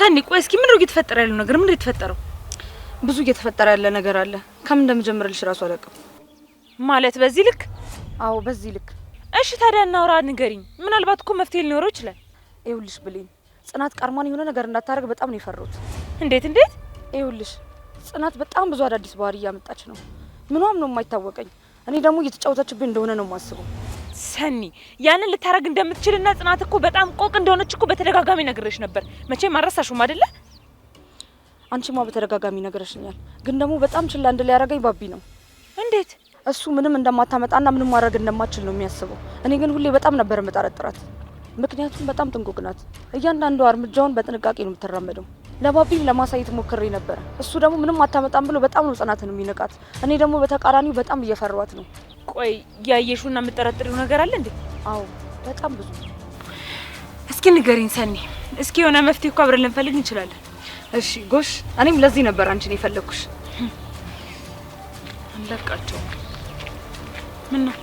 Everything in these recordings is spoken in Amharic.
ሰኒ ቆይ እስኪ ምን ነው እየተፈጠረ ያለው ነገር? ምን ነው የተፈጠረው? ብዙ እየተፈጠረ ያለ ነገር አለ። ከምን እንደምጀምርልሽ ራሱ አላውቅም። ማለት በዚህ ልክ? አዎ በዚህ ልክ። እሺ ታዲያ እናውራ፣ ንገሪኝ። ምናልባት እኮ መፍትሄ ሊኖረው ይችላል። ይኸውልሽ ብሌን፣ ጽናት ቃርማን የሆነ ነገር እንዳታረግ በጣም ነው የፈራሁት። እንዴት? ይኸውልሽ ጽናት በጣም ብዙ አዳዲስ ባህሪ እያመጣች ነው። ምኗም ነው የማይታወቀኝ። እኔ ደግሞ እየተጫወተችብኝ እንደሆነ ነው የማስበው። ሰኒ ያንን ልታረግ እንደምትችልና ጽናት እኮ በጣም ቆቅ እንደሆነች እኮ በተደጋጋሚ ነግሬሽ ነበር። መቼም አልረሳሽም አይደለ? አንቺማ በተደጋጋሚ ነግረሽኛል። ግን ደግሞ በጣም ችላ እንድል ያደረገኝ ባቢ ነው። እንዴት? እሱ ምንም እንደማታመጣና ምንም ማድረግ እንደማትችል ነው የሚያስበው። እኔ ግን ሁሌ በጣም ነበር የምጠረጥራት። ምክንያቱም በጣም ጥንቁቅ ናት። እያንዳንዱ እርምጃውን በጥንቃቄ ነው የምትራመደው። ለባቢም ለማሳየት ሞክሬ ነበር። እሱ ደግሞ ምንም አታመጣም ብሎ በጣም ነው ጽናትን የሚነቃት። እኔ ደግሞ በተቃራኒው በጣም እየፈራኋት ነው። ቆይ ያየሽውና የምትጠረጥሪው ነገር አለ እንዴ? አዎ በጣም ብዙ። እስኪ ንገሪኝ ሰኒ። እስኪ የሆነ መፍትሄ እኮ አብረን ልንፈልግ እንችላለን። እሺ ጎሽ፣ እኔም ለዚህ ነበር አንቺን የፈለኩሽ። አንለቃቸው ምን ነው?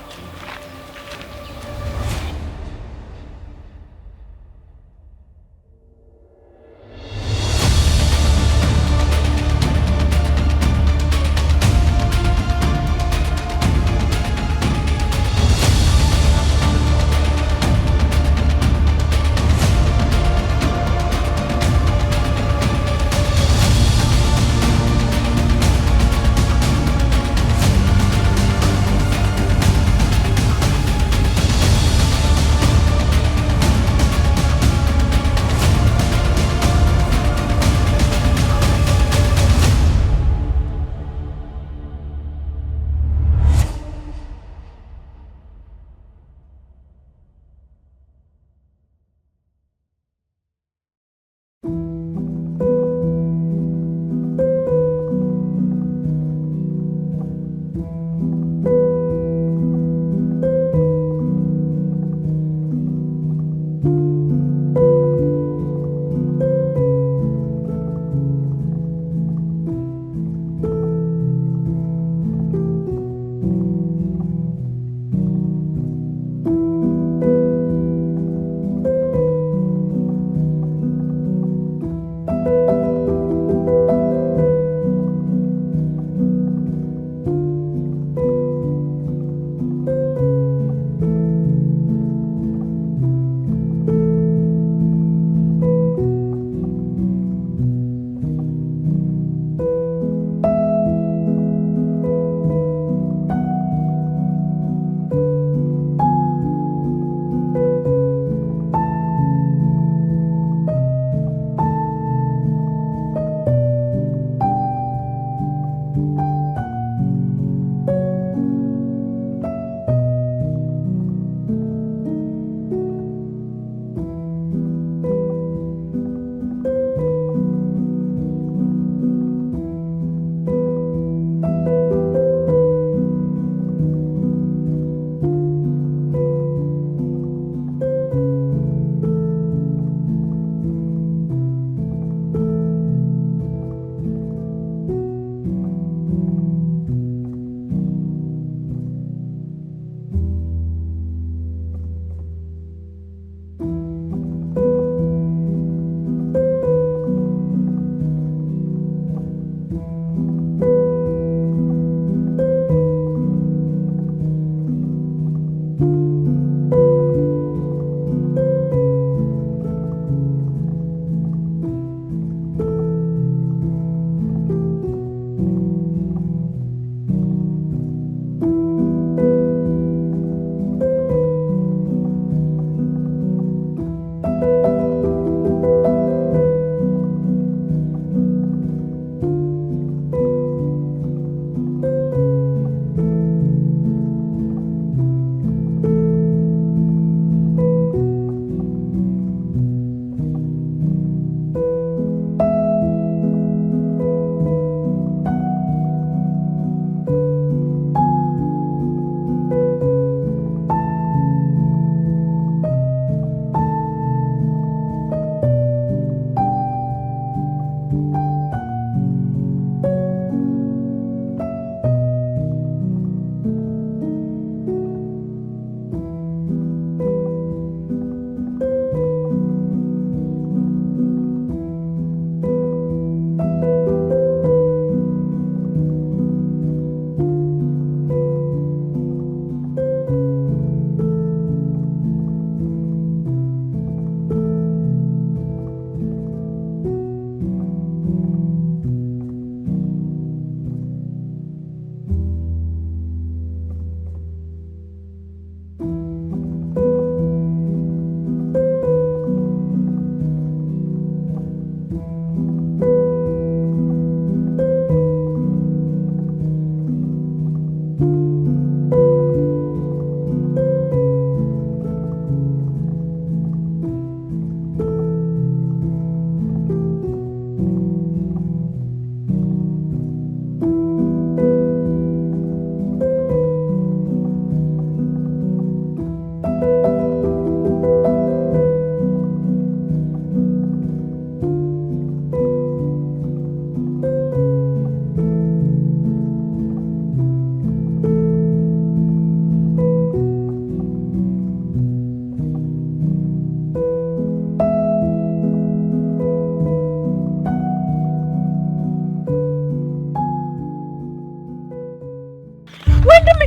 ወንድሜ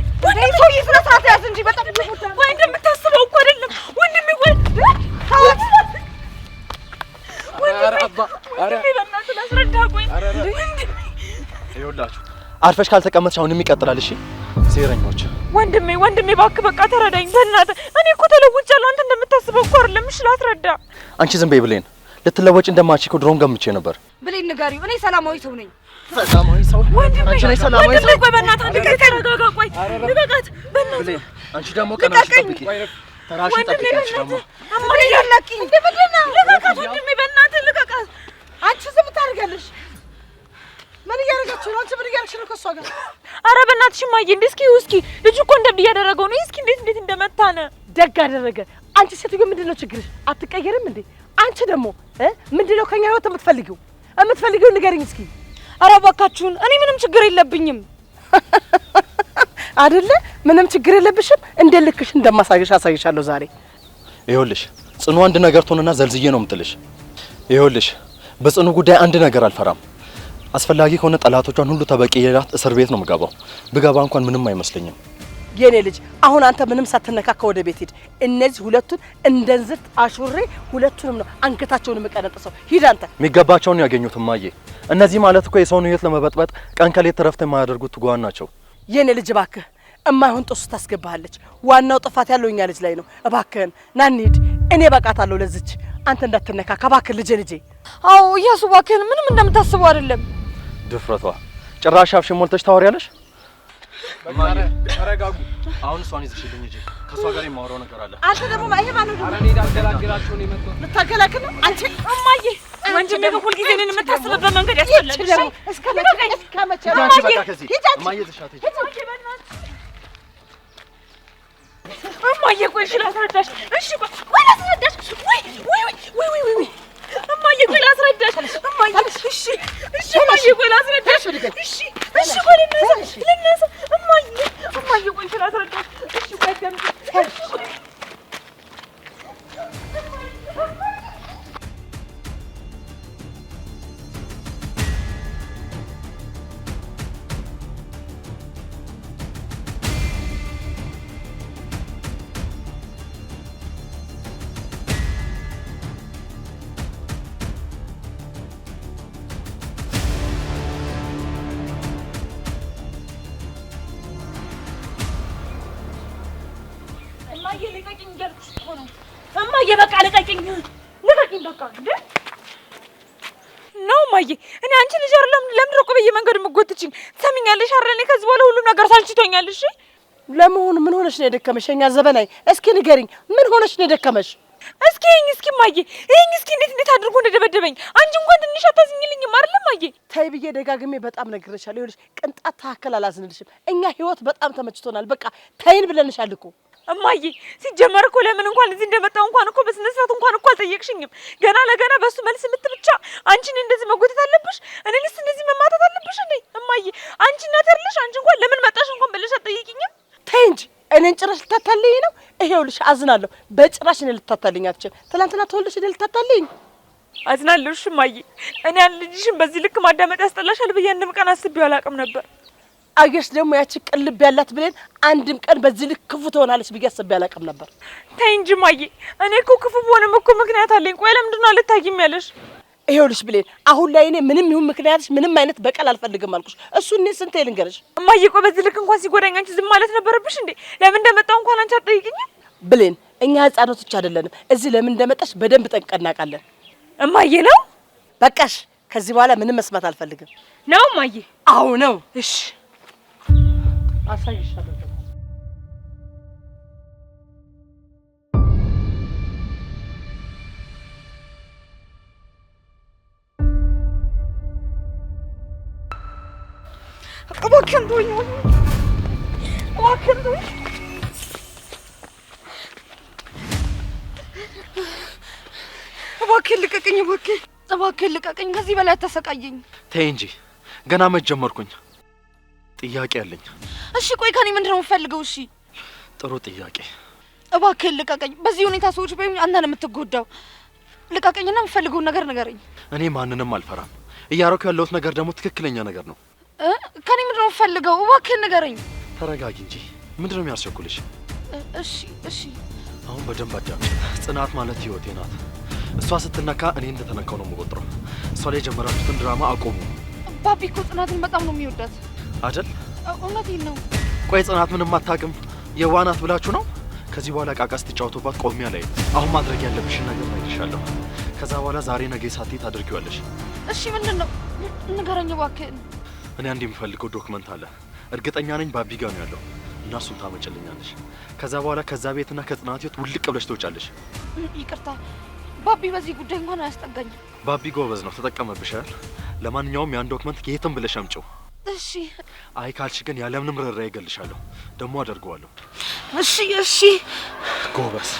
ሰው ይስራታት ያዝ እንጂ በጣም ወይ እንደምታስበው እኮ አይደለም ወንድሜ። ወይ ወንድሜ በእናትህ ላስረዳህ። ቆይ ይኸውላችሁ አርፈሽ ካልተቀመጥሽ አሁንም ይቀጥላል። እሺ ሴረኞች። ወንድሜ እባክህ በቃ ተረዳኝ በእናትህ። እኔ እኮ ተለውጫለሁ። አንተ እንደምታስበው እኮ አይደለም። እሺ ላስረዳ። አንቺ ዝም በይ ብሌን። ልትለወጭ እንደማትችይ እኮ ድሮም ገምቼ ነበር። ብሌን ንገሪው፣ እኔ ሰላማዊ ሰው ነኝ። ሰላማዊ ሰው? አንቺ ነሽ ሰላማዊ ሰው? ቆይ በእናትህ አንተ ተረጋጋ። ቆይ ልቀቃት በእናትህ። ብሌን አንቺ ደግሞ ቀናሽ ጠብቂ። ተራሽ ጠብቂ። አንቺ ደግሞ አማሪ ያላቂ እንደምንና ልቀቃት ወንድሜ በእናትህ ልቀቃት። አንቺ ዝም ታደርጋለሽ? ምን እያደረጋችሁ ነው? አንቺ ምን እያደረግሽ ነው ከሷ ጋር? ኧረ በእናትሽ እማዬ እስኪ ልጁ እኮ እንደብድ እያደረገው ነው። እስኪ እንዴት እንደመታነ ደግ አደረገ። አንቺ ሴትዮ ምንድነው ችግርሽ? አትቀየርም እንዴ? አንቺ ደግሞ ምንድነው ከኛ ህይወት የምትፈልጊው ንገሪኝ እስኪ። ኧረ እባካችሁን እኔ ምንም ችግር የለብኝም። አይደለ? ምንም ችግር የለብሽም። እንደ ልክሽ እንደማሳየሽ አሳይሻለሁ ዛሬ። ይኸውልሽ ጽኑ አንድ ነገር ትሆንና ዘልዝዬ ነው የምጥልሽ። ይኸውልሽ በጽኑ ጉዳይ አንድ ነገር አልፈራም። አስፈላጊ ከሆነ ጠላቶቿን ሁሉ ተበቅዬላት እስር ቤት ነው የምገባው። ብገባ እንኳን ምንም አይመስለኝም። የኔ ልጅ አሁን አንተ ምንም ሳትነካካ ወደ ቤት ሂድ። እነዚህ ሁለቱን እንደንዝት አሹሬ ሁለቱንም ነው አንገታቸውን የምቀነጥሰው። ሂድ አንተ። የሚገባቸውን ያገኙት እማዬ። እነዚህ ማለት እኮ የሰውን ህይወት ለመበጥበጥ ቀን ከሌት ረፍት የማያደርጉት ትጉሃን ናቸው። የኔ ልጅ እባክህ እማይሆን ጦስ ታስገባለች። ዋናው ጥፋት ያለው እኛ ልጅ ላይ ነው። እባክህን ና እንሂድ። እኔ በቃታለሁ ለዚች። አንተ እንዳትነካካ እባክህ ልጄ። አዎ እያሱ እባክህን ምንም እንደምታስበው አይደለም። ድፍረቷ ጭራሽ አፍሽን ሞልተሽ ታወሪያለሽ። እማዬ ተረጋጉ። አሁን እሷን ይዘሽልኝ እንጂ ከሷ ጋር የማወራው ነገር አለ። አንተ ደግሞ ይሄ ማን ነው? አረ እኔ ዳገላገላችሁ ነው የመጣው። ልታገላግል ነው አንቺ? እማዬ ወንድሜ በሁል ጊዜ እኔን የምታስብበት መንገድ ያስፈልጋል። እስከ መቼ እማዬ ዘሻት ሂጂ። እማዬ ቆይ እሺ ላስረዳሽ። እሺ ቆይ ላስረዳሽ። ወይ እማዬ ቆይ ላስረዳሽ። እማዬ እሺ እማዬ ቆይ ላስረዳሽ። እሺ ቆይ ልነሳ እማዬ ቆይ ላስረዳሽ። እሺ ቆይ እማዬ በቃ ልቀቂኝ በቃ እንዴ ነው እማዬ። እኔ አንቺ ልጅ አይደለም ለምንድን ነው በየመንገዱ የምትጎትችኝ? ትሰሚኛለሽ አይደል? እኔ ከዚህ በኋላ ሁሉም ነገር ሳልችቶኛል። እሺ ለመሆኑ ምን ሆነሽ ነው የደከመሽ? የእኛ ዘበናይ እስኪ ንገሪኝ፣ ምን ሆነሽ ነው የደከመሽ? እስኪ እማዬ እስኪ እንዴት አድርጎ እንደደበደበኝ አንቺ እንኳን ትንሽ አታዝኝልኝም አይደል እማዬ? ተይ ብዬ ደጋግሜ በጣም ነግሬሻለሁ። ይኸውልሽ ቅንጣት ታክል አላዝንልሽም። እኛ ህይወት በጣም ተመችቶናል። በቃ ተይን ብለንሻል እኮ እማዬ። ሲጀመር እኮ ለምን እንኳን እዚህ እንደመጣው እንኳን እኮ በስነ ስርዓት እንኳን እኮ አልጠየቅሽኝም። ገና ለገና በሱ መልስ ምት ብቻ አንቺን እንደዚህ መጎተት አለብሽ፣ እኔንስ እንደዚህ መማታት አለብሽ እንዴ? እማዬ አንቺ እናት አይደለሽ? አንቺ እንኳን ለምን መጣሽ እንኳን ብለሽ አትጠይቂኝም? ተይ እንጂ እኔን ጭራሽ ልታታልኝ ነው? ይኸውልሽ አዝናለሁ። በጭራሽ እኔ ልታታልኝ አትችልም። ትናንትና ተወልደሽ እኔ ልታታልኝ አዝናለሁ። እሺ እማዬ እኔ ያን ልጅሽን በዚህ ልክ ማዳመጥ ያስጠላሻል ብዬ አንድም ቀን አስቤው አላውቅም ነበር። አገሽ ደግሞ ያቺ ቅልብ ያላት ብሌን አንድም ቀን በዚህ ልክ ክፉ ትሆናለች ብዬ አስቤ አላውቅም ነበር። ተይ እንጂ እማዬ እኔ እኮ ክፉ ብሆንም እኮ ምክንያት አለኝ። ቆይ ለምንድን ነው አልታይም ያለሽ? ይኸውልሽ ብሌን አሁን ላይ እኔ ምንም ይሁን ምክንያትሽ ምንም አይነት በቀል አልፈልግም አልኩሽ። እሱ እኔ ስንቴ ልንገርሽ እማዬ። ቆይ በዚህ ልክ እንኳን ሲጎዳኝ አንቺ ዝም ማለት ነበረብሽ እንዴ? ለምን እንደመጣው እንኳን አንቺ አትጠይቂኝም? ብሌን እኛ ህፃናቶች አይደለንም። እዚህ ለምን እንደመጣሽ በደንብ ጠንቅቀን እናውቃለን። እማዬ ነው በቃሽ። ከዚህ በኋላ ምንም መስማት አልፈልግም። ነው እማዬ? አዎ ነው። እሺ አሳይሻለሁ። እባክህን ተወኝ፣ እባክህን ተወኝ። እባክህን ልቀቀኝ፣ እባክህን ልቀቀኝ። ከዚህ በላይ አታሰቃየኝ። ተይ እንጂ ገና መጀመርኩኝ። ጥያቄ አለኝ። እሺ ቆይ ከኔ ምንድን ነው የምትፈልገው? እሺ ጥሩ ጥያቄ። እባክህን ልቀቀኝ። በዚህ ሁኔታ ሰዎች በይኝ፣ አንተ ነው የምትጎዳው። ልቀቀኝና የምትፈልገውን ነገር ንገረኝ። እኔ ማንንም አልፈራም። እያረኩ ያለሁት ነገር ደግሞ ትክክለኛ ነገር ነው። ከኔ ምንድን ነው የምትፈልገው? እባክህን ንገረኝ። ተረጋጊ እንጂ ምንድነው የሚያስቸኩልሽ? እሺ አሁን በደንብ አዳምጪ። ጽናት ማለት ህይወቴ ናት። እሷ ስትነካ እኔ እንደተነካው ነው የምቆጥረው። እሷ ላይ የጀመራችሁትን ድራማ አቆሙ። ባቢ እኮ ጽናትን በጣም ነው የሚወዳት አይደል? እውነቴን ነው። ቆይ ጽናት ምንም አታውቅም የዋናት ብላችሁ ነው? ከዚህ በኋላ ቃቃ ስትጫወቱባት ቆሚያ ላይ አሁን ማድረግ ያለብሽን ነገር ነግሬሻለሁ። ከዛ በኋላ ዛሬ ነገ ሳትይ ታድርጊዋለሽ። እሺ ምንድን ነው ንገረኝ እባክህን። እኔ አንድ የምፈልገው ዶክመንት አለ። እርግጠኛ ነኝ ባቢ ጋር ነው ያለው እና እሱን ታመጭልኛለሽ። ከዛ በኋላ ከዛ ቤትና ከጽናት ህይወት ውልቅ ብለሽ ትወጫለሽ። ይቅርታ ባቢ በዚህ ጉዳይ እንኳን አያስጠጋኝም። ባቢ ጎበዝ ነው፣ ተጠቀመብሻል። ለማንኛውም ያን ዶክመንት ከየትም ብለሽ አምጪው። እሺ። አይ ካልሽ ግን ያለምንም ርኅራኄ እገልሻለሁ። ደግሞ አደርገዋለሁ። እሺ ጎበዝ።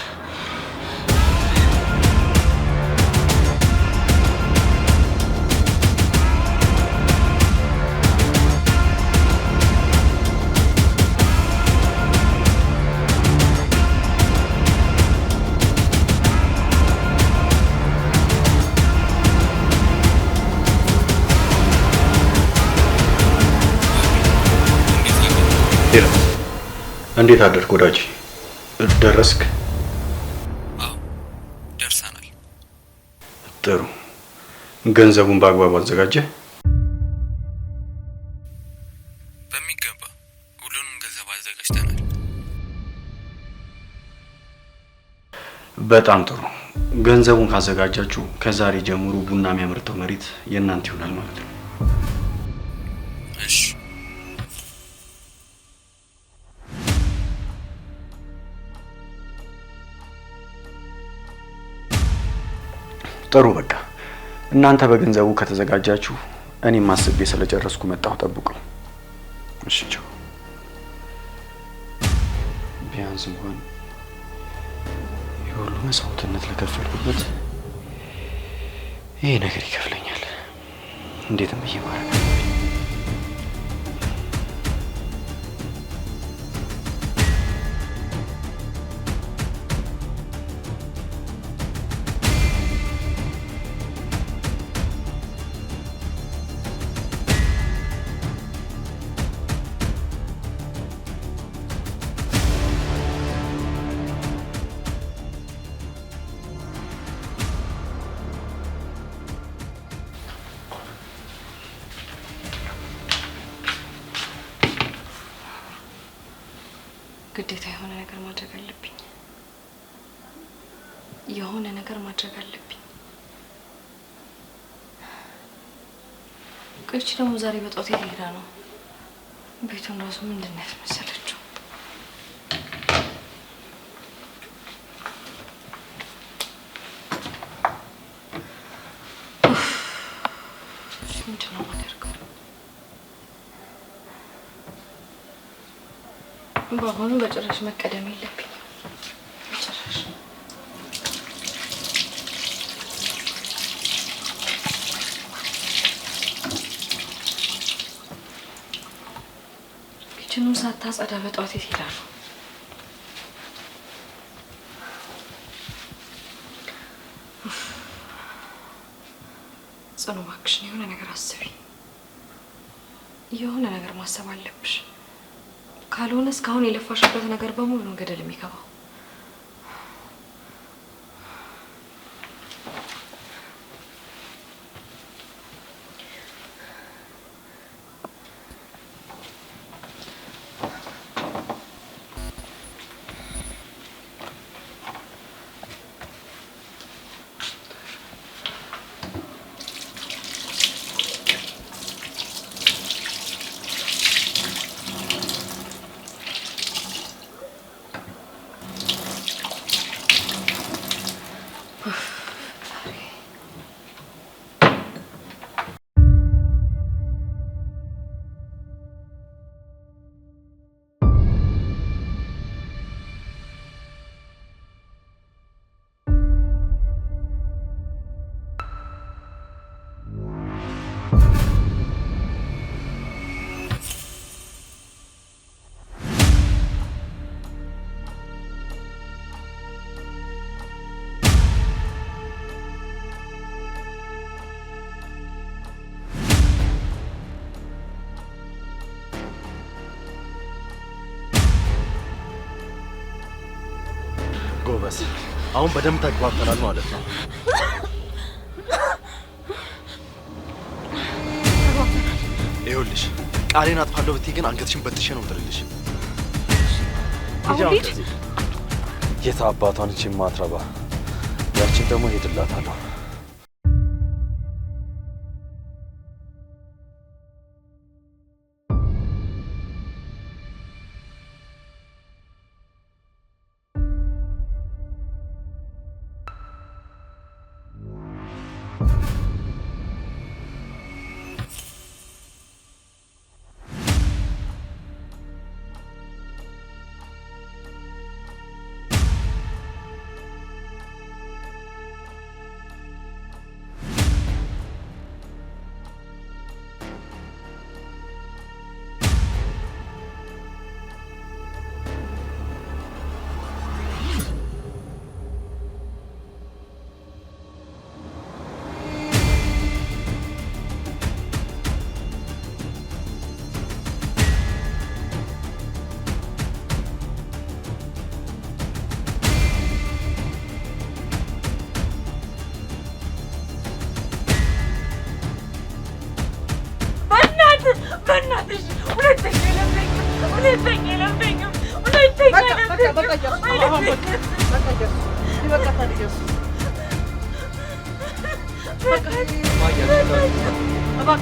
እንዴት አደርክ ወዳጅ? ደረስክ? አዎ ደርሰናል። ጥሩ። ገንዘቡን በአግባቡ አዘጋጀ? በሚገባ ሁሉንም ገንዘብ አዘጋጅተናል። በጣም ጥሩ። ገንዘቡን ካዘጋጃችሁ ከዛሬ ጀምሮ ቡና የሚያመርተው መሬት የእናንተ ይሆናል ማለት ነው። እሺ። ጥሩ በቃ እናንተ በገንዘቡ ከተዘጋጃችሁ እኔም አስቤ ስለጨረስኩ መጣሁ። ጠብቁኝ። እሺ ቻው። ቢያንስ እንኳን የሁሉ መስዋዕትነት ለከፈልኩበት ይሄ ነገር ይከፍለኛል። እንዴትም ብዬ ማረግ ግዴታ የሆነ ነገር ማድረግ አለብኝ። የሆነ ነገር ማድረግ አለብኝ። ቆይቼ ደግሞ ዛሬ በጧት ሄዳ ነው። ቤቱን ራሱ ምንድን ነው ያስመሰለችው? ምንድን ነው የማደርገው? በአሁኑ በጭራሽ መቀደም የለብኝም። በጭራሽ ኪችኑን ሳታጸዳ በጠዋት የት ሄዳ ነው? ጽኑ እባክሽን የሆነ ነገር አስቢ። የሆነ ነገር ማሰብ አለብሽ። ካልሆነ እስካሁን የለፋሽበት ነገር በሙሉ ነው ገደል የሚገባው። ጨረስ። አሁን በደንብ ተግባብተናል ማለት ነው። ይኸውልሽ ቃሌን አጥፋለሁ ብትይ ግን አንገትሽን በጥሼ ነው የምጥልልሽ። አሁን ልጅ የት አባቷን እቺ ማትረባ ያችን ደግሞ ሄድላታለሁ።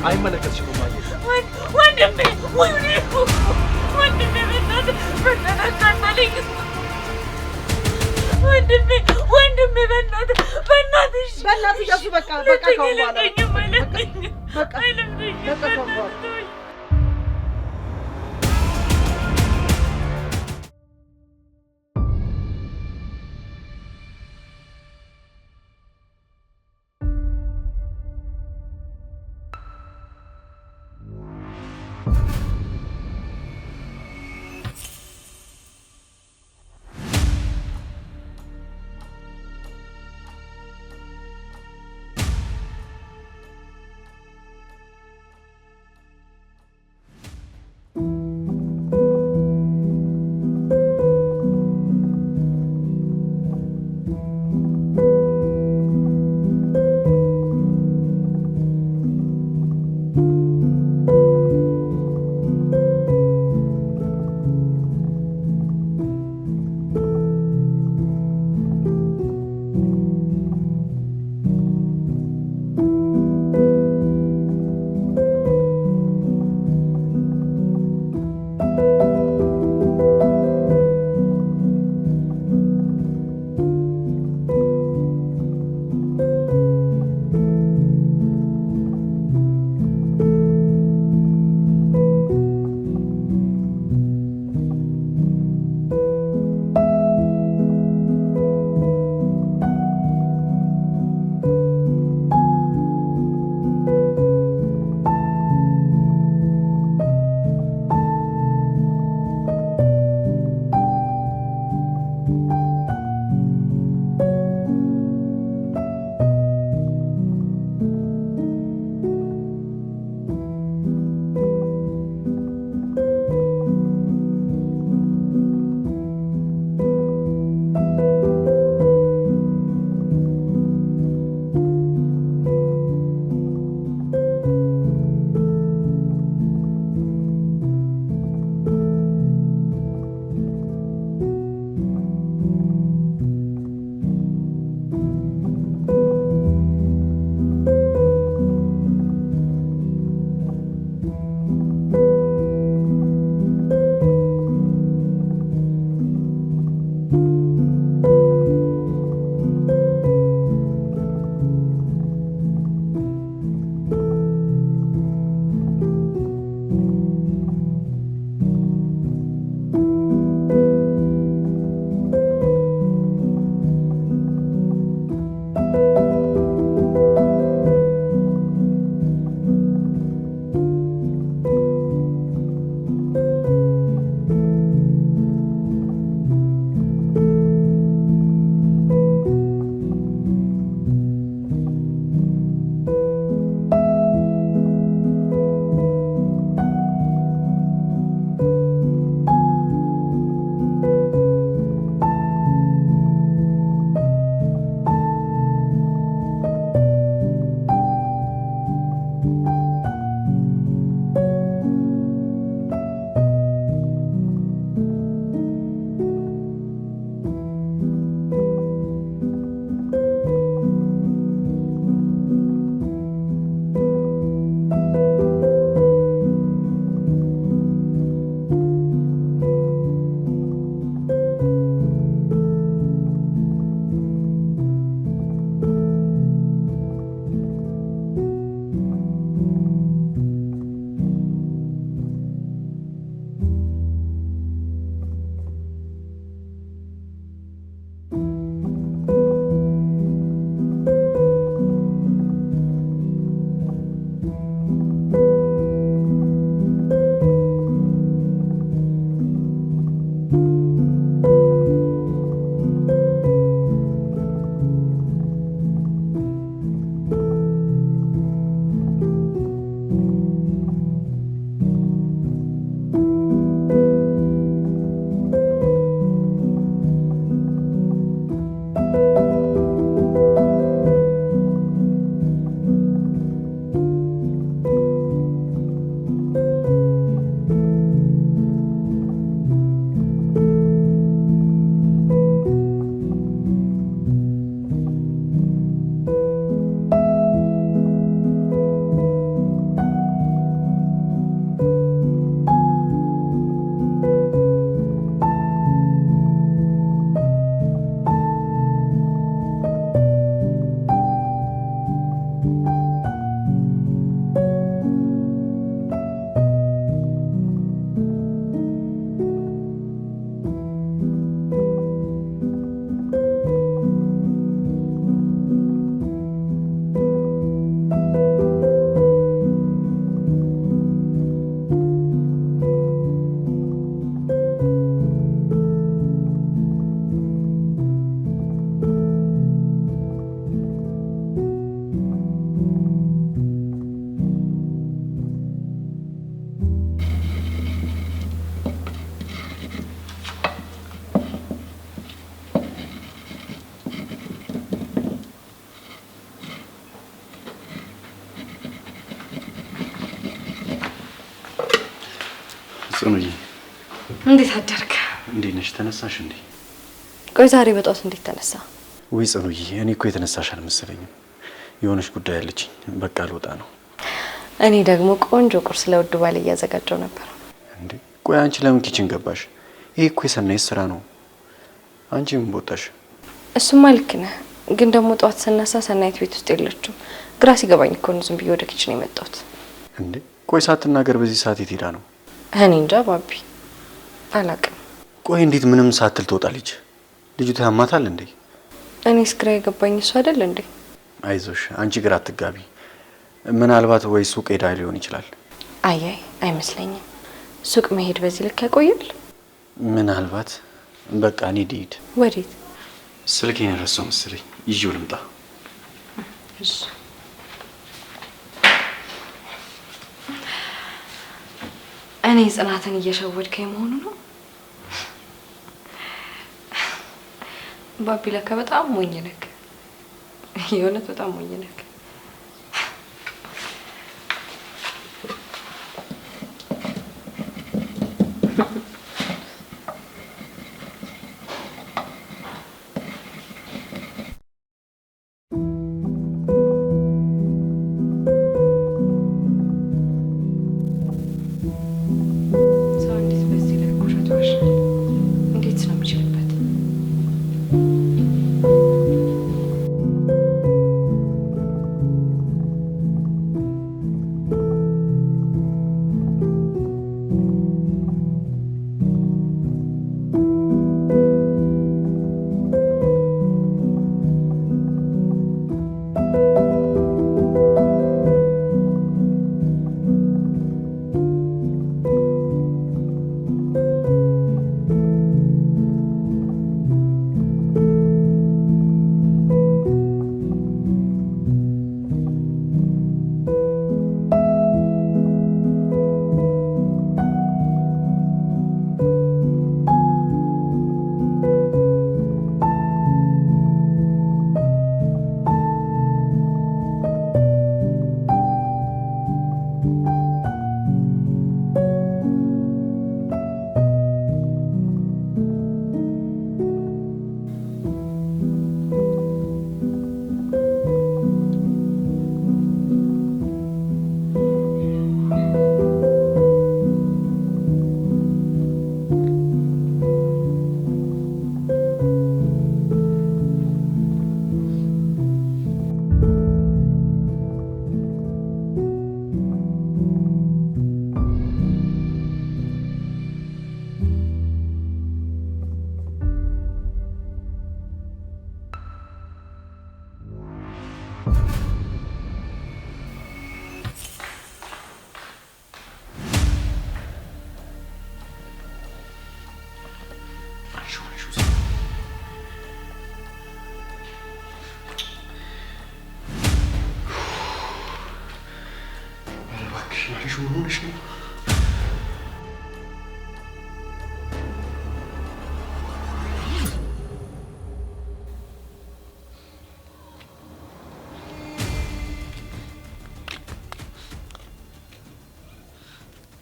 አይመለከትሽም ወንድሜ በእናትህ እያሱ በቃ ከሆነ በኋላ ጽኑዬ እንዴት አደርክ? እንዴት ነሽ? ተነሳሽ እንዴ? ቆይ ዛሬ በጧት እንዴት ተነሳ? ወይ ጽኑዬ እኔ እኮ የተነሳሽ አልመሰለኝም። የሆነች ጉዳይ አለችኝ። በቃ ልወጣ ነው። እኔ ደግሞ ቆንጆ ቁርስ ለውድ ባል እያዘጋጀው ነበር። እንዴ ቆይ አንቺ ለምን ኪችን ገባሽ? ይሄ እኮ የሰናይት ስራ ነው። አንቺ ምን ቦታሽ? እሱማ ልክ ነህ፣ ግን ደግሞ ጠዋት ስነሳ ሰናይት ቤት ውስጥ የለችም። ግራ ሲገባኝ እኮ ነው ዝም ብዬ ወደ ኪችን የመጣሁት። እንዴ ቆይ ሳትናገር በዚህ ሰዓት የት ሄዳ ነው? እኔ እንጃ ባቢ፣ አላቅም። ቆይ እንዴት ምንም ሳትል ትወጣለች? ልጅቷ ያማታል እንዴ? እኔስ ግራ የገባኝ እሱ አይደል እንዴ? አይዞሽ አንቺ ግራ አትጋቢ። ምናልባት ወይ ሱቅ ሄዳ ሊሆን ይችላል። አይ አይመስለኝም። ሱቅ መሄድ በዚህ ልክ ያቆያል? ምናልባት በቃ እኔ ልሂድ። ወዴት? ስልኬን ረሳው መሰለኝ። ይዤው ልምጣ። እሺ። እኔ ጽናትን እየሸወድከኝ መሆኑ ነው? ባቢ ለካ በጣም ሞኝ ነህ። የእውነት በጣም ሞኝ ነህ።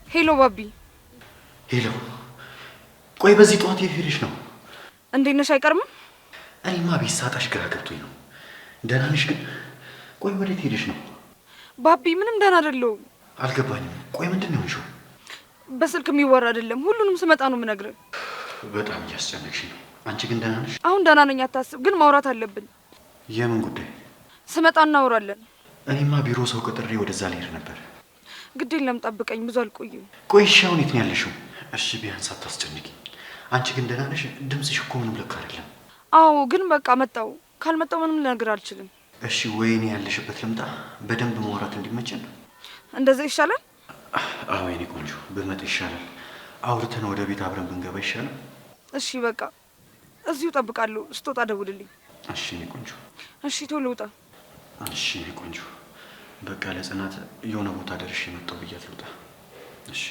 ሄሎ ባቢ። ሄሎ። ቆይ በዚህ ጠዋት የት ሄደሽ ነው? እንዴት ነሽ? አይቀርም። እኔማ ቤት ሳጣሽ ግራ ገብቶኝ ነው። ደህና ነሽ ግን? ቆይ ወዴት ሄደሽ ነው? ባቢ ምንም ደህና አይደለሁም። አልገባኝም። ቆይ ምንድን ነው የሆንሽው? በስልክ የሚወራ አይደለም። ሁሉንም ስመጣ ነው የምነግርህ። በጣም እያስጨነቅሽ ነው። አንቺ ግን ደህና ነሽ? አሁን ደህና ነኝ፣ አታስብ። ግን ማውራት አለብን። የምን ጉዳይ? ስመጣ እናወራለን። እኔማ ቢሮ ሰው ቀጥሬ ወደዛ ልሄድ ነበር። ግድ የለም ጠብቀኝ፣ ብዙ አልቆይም። ቆይ እሺ፣ አሁን የት ነው ያለሽው? እሺ ቢያንስ አታስጨንቂ። አንቺ ግን ደህና ነሽ? ድምፅሽ እኮ ምንም ልክ አይደለም። አዎ፣ ግን በቃ መጣው። ካልመጣው ምንም ልነግር አልችልም። እሺ፣ ወይኔ ያለሽበት ልምጣ፣ በደንብ ማውራት እንዲመቸን። እንደዛ ይሻላል? አዎ የኔ ቆንጆ፣ ብመጣ ይሻላል። አውርተን ወደ ቤት አብረን ብንገባ ይሻላል። እሺ በቃ እዚሁ ጠብቃለሁ። ስትወጣ ደውልልኝ። እሺ የኔ ቆንጆ። እሺ ቶሎ ውጣ። እሺ የኔ ቆንጆ። በቃ ለጽናት የሆነ ቦታ ደርሼ መጣሁ ብያት ልውጣ። እሺ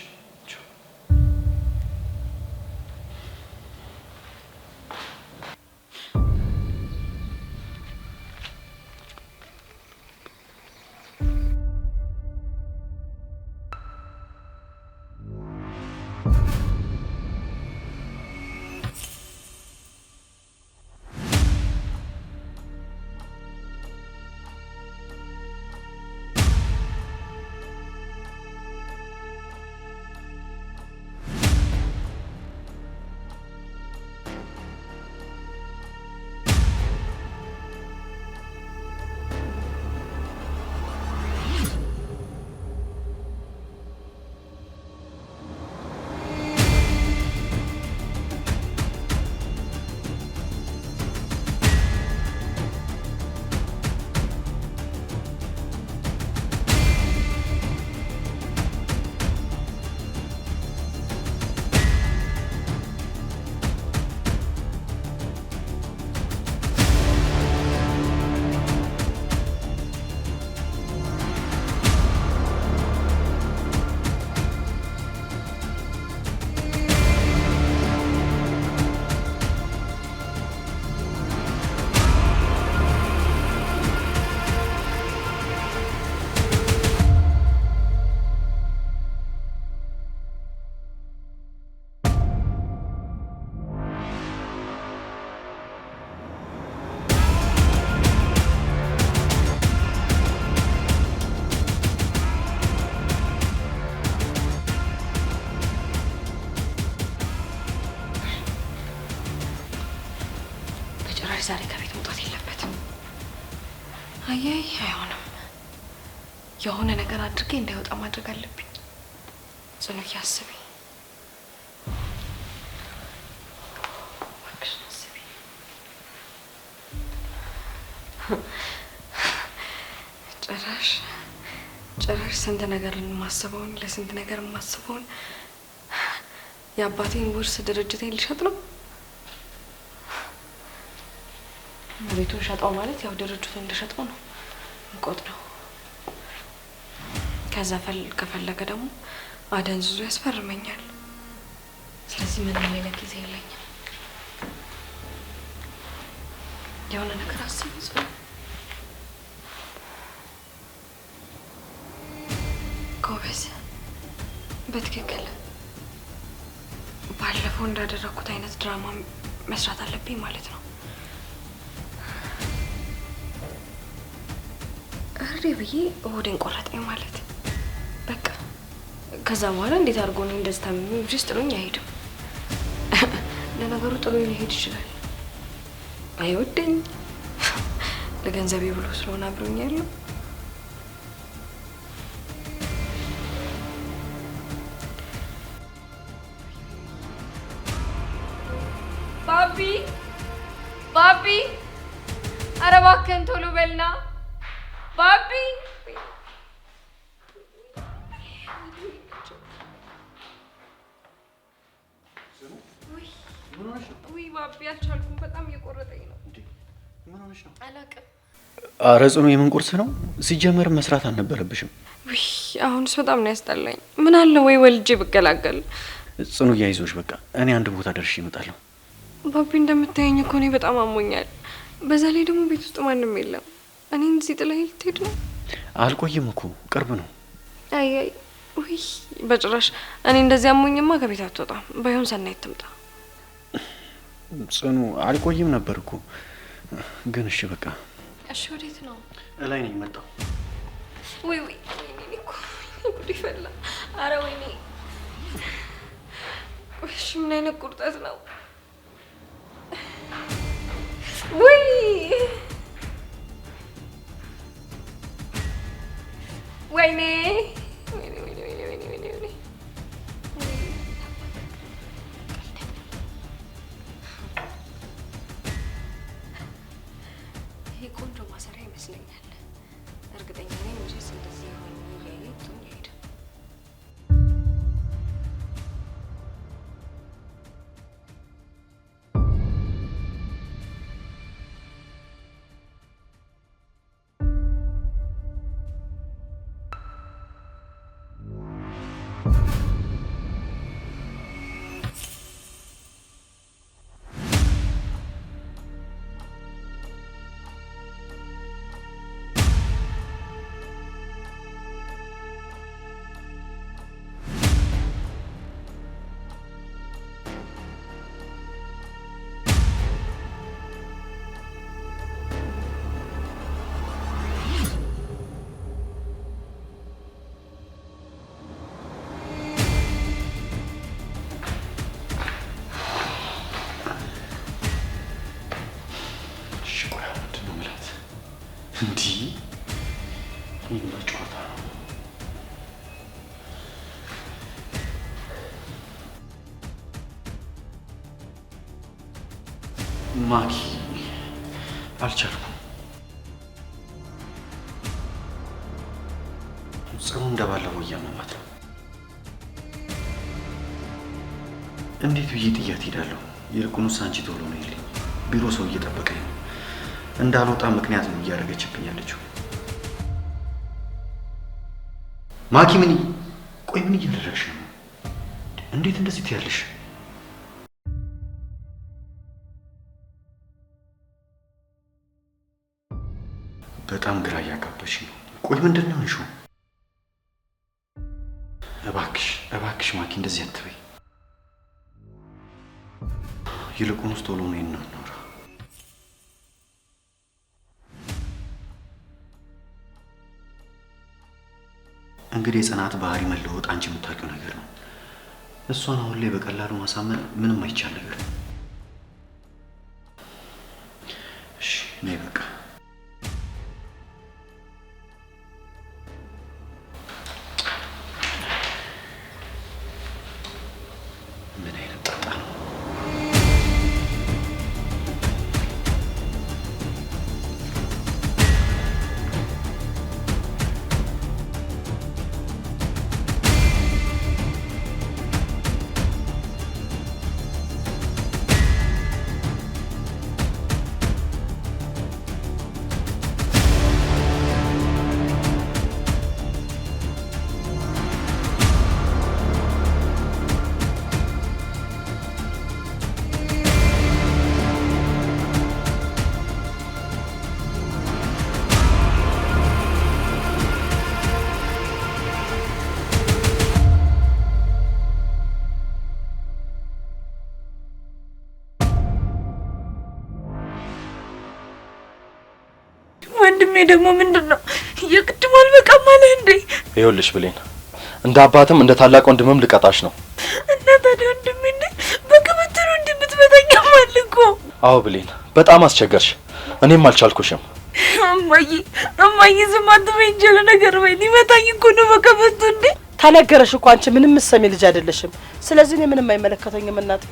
ዛሬ ከቤት መውጣት የለበትም። አያይ አይሆንም። የሆነ ነገር አድርጌ እንዳይወጣ ማድረግ አለብኝ። ጽኑዬ አስቢ። ጭራሽ ስንት ነገር የማስበውን ለስንት ነገር የማስበውን የአባቴን ውርስ ድርጅቴን ልሸጥ ነው። ቤቱን ሸጠው ማለት ያው ድርጅቱን ልሸጠው ነው እንቆጥረው። ከዛ ከፈለገ ደግሞ አደንዝዞ ያስፈርመኛል። ስለዚህ ምንም አይነት ጊዜ የለኝም። የሆነ ነገር አስብ ጽኑ። ጎበዝ፣ በትክክል ባለፈው እንዳደረኩት አይነት ድራማ መስራት አለብኝ ማለት ነው። እሪ ብዬ እሁዴን ቆረጠኝ ማለት በቃ። ከዛ በኋላ እንዴት አድርጎ ነው እንደዚህ ታምሜ ውስጥ ጥሎኝ አይሄድም። ለነገሩ ጥሎኝ ሊሄድ ይችላል። አይወደኝ ለገንዘቤ ብሎ ስለሆነ አብሮኝ ያለው። ባቢ፣ ኧረ እባክህን ቶሎ በልና ባቢ። ውይ ባቢ አልቻልኩም። በጣም እየቆረጠኝ ነው። ምን ሆነሽ ነው? አላውቅም። ኧረ ጽኑ የምን ቁርስ ነው? ሲጀመር መስራት አልነበረብሽም። ውይ አሁንስ በጣም ነው ያስጠላኝ። ምን አለ ወይ ወልጄ ብገላገል። ጽኑ እያይዞሽ በቃ እኔ አንድ ቦታ ደርሼ እመጣለሁ። ባቢ እንደምታየኝ እኮ እኔ በጣም አሞኛል። በዛ ላይ ደግሞ ቤት ውስጥ ማንም የለም። እኔን እዚህ ጥለኸኝ ልትሄድ ነው? አልቆይም እኮ ቅርብ ነው። አይ ውይ በጭራሽ። እኔ እንደዚህ አሞኝማ ከቤት አትወጣም። ባይሆን ሰናይት ትምጣ። ጽኑ አልቆይም ነበር እኮ ግን እሺ በቃ። እሺ ወዴት ነው? እላይ ነኝ መጣሁ። ወይ እኔ እኮ ጉድ ይፈላ። አረ ወይኔ። እሺ ምን አይነት ቁርጠት ነው? ወይ ወይኔ ይሄ ቆንጆ ማሰሪያ ይመስለኛል። እርግጠኛ ነኝ እንጂ እንደዚህ ሆኜ እያየሁት ሄደ። እንዲህ ይህማ ጨዋታ ነው። ማኪ አልቻልኩም። ጽኑ እንደባለፈው እያመማት ነው። እንዴት ብዬ ጥያት ሄዳለሁ? ይልቁንስ አንቺ ቶሎ ነው ይልኝ። ቢሮ ሰው እየጠበቀኝ ነው። እንዳልወጣ ምክንያት ነው እያደረገችብኝ ያለችው። ማኪ ቆይ ምን እያደረግሽ ነው? እንዴት እንደዚህ ትያለሽ? በጣም ግራ እያጋባሽ ነው። ቆይ ምንድን ነው እንሹ? እባክሽ ማኪ እንደዚህ አትበይ። ይልቁንስ ቶሎ ነው እናውራ። እንግዲህ የጽናት ባህሪ መለወጥ አንቺ የምታውቂው ነገር ነው። እሷን አሁን ላይ በቀላሉ ማሳመን ምንም አይቻል ነገር ነው። ነይ በቃ ምን አይነት ጣጣ ነው? ወንድሜ ደግሞ ምንድነው የቅድም አልበቃም ማለት እንዴ? ይኸውልሽ ብሌን፣ እንደ አባትም እንደ ታላቅ ወንድምም ልቀጣሽ ነው። እና ታዲያ ወንድሜ እንዴ በከበተሩ እንደምትመታኝ ማልኩ? አዎ ብሌን፣ በጣም አስቸገርሽ። እኔም አልቻልኩሽም። እማዬ ዝም አትበይ እንጂ ነገር በይ። ሊመታኝ እኮ ነው በከበቱ እንዴ። ተነገረሽ እኮ አንቺ ምንም ምሰሚ ልጅ አይደለሽም። ስለዚህ እኔ ምንም አይመለከተኝም። እናቴ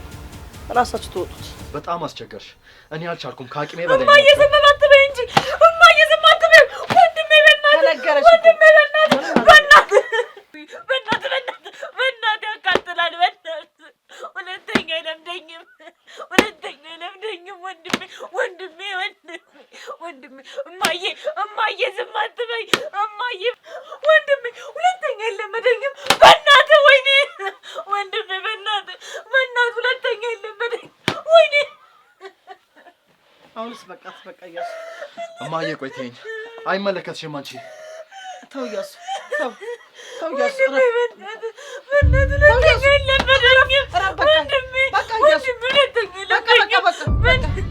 ራሳችሁ ተወጡት። በጣም አስቸገርሽ። እኔ አልቻልኩም። ከአቅሜ በላይ ነው። እማዬ ዝም አትበይ እንጂ እማዬ ዝም አትበይ። ወንድሜ በእናትህ ተነገረሽ። ወንድሜ በእናትህ ያቃጥላል። በእናትህ ሁለተኛ አይለምደኝም ወንድሜ እማዬ ዝም አትበይ። እማዬ ወንድሜ ሁለተኛ አይለመደኝም። በእናትህ ወይኔ ወንድሜ በእናትህ ሁለተኛ አይለመደኝም። ወይኔ አሁንስ በቃ እያሱ እማዬ ቆይ ተይኝ። አይመለከትሽም አንቺ። ተው እያሱ ተው እያሱ በእናትህ ሁለተኛ አይለመደኝም። ወንድሜ ሁለተኛ አይለመደኝም።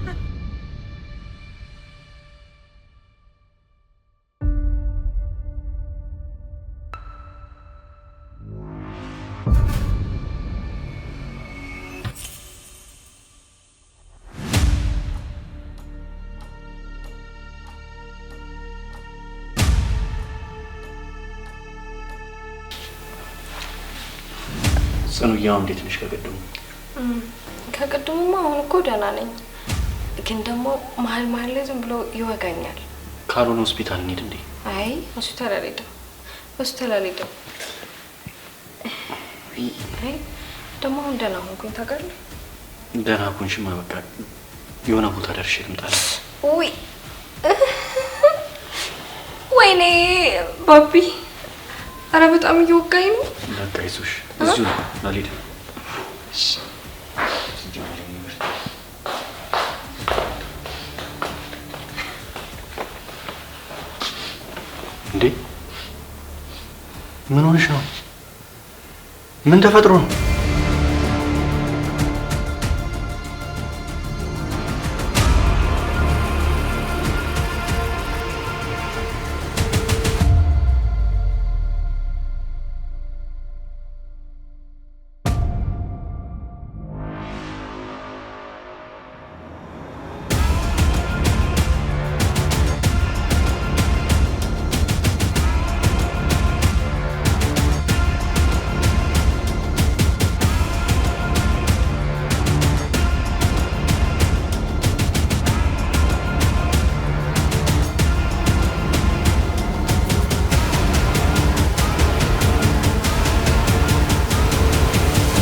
ጽኑያው እንዴት ነሽ? ከቅድሙማ አሁን እኮ ደህና ነኝ፣ ግን ደግሞ መሀል ላይ ዝም ብሎ ይወጋኛል። ካልሆነ ሆስፒታል እንሂድ እንዴ? አይ ሆስፒታል አልሄድም። አይ ደግሞ አሁን ደህና ሆንኩኝ ታውቃለህ። ደህና ኮንሽማ በቃ የሆነ ቦታ ደርሼ ልምጣለሁ። ውይ ወይኔ ባቢ፣ ኧረ በጣም እየወጋኝ ነው። በቃ ይዞሽ እዚሁ ነው አልሄድም። እንዴ ምን ሆነሽ ነው? ምን ተፈጥሮ ነው?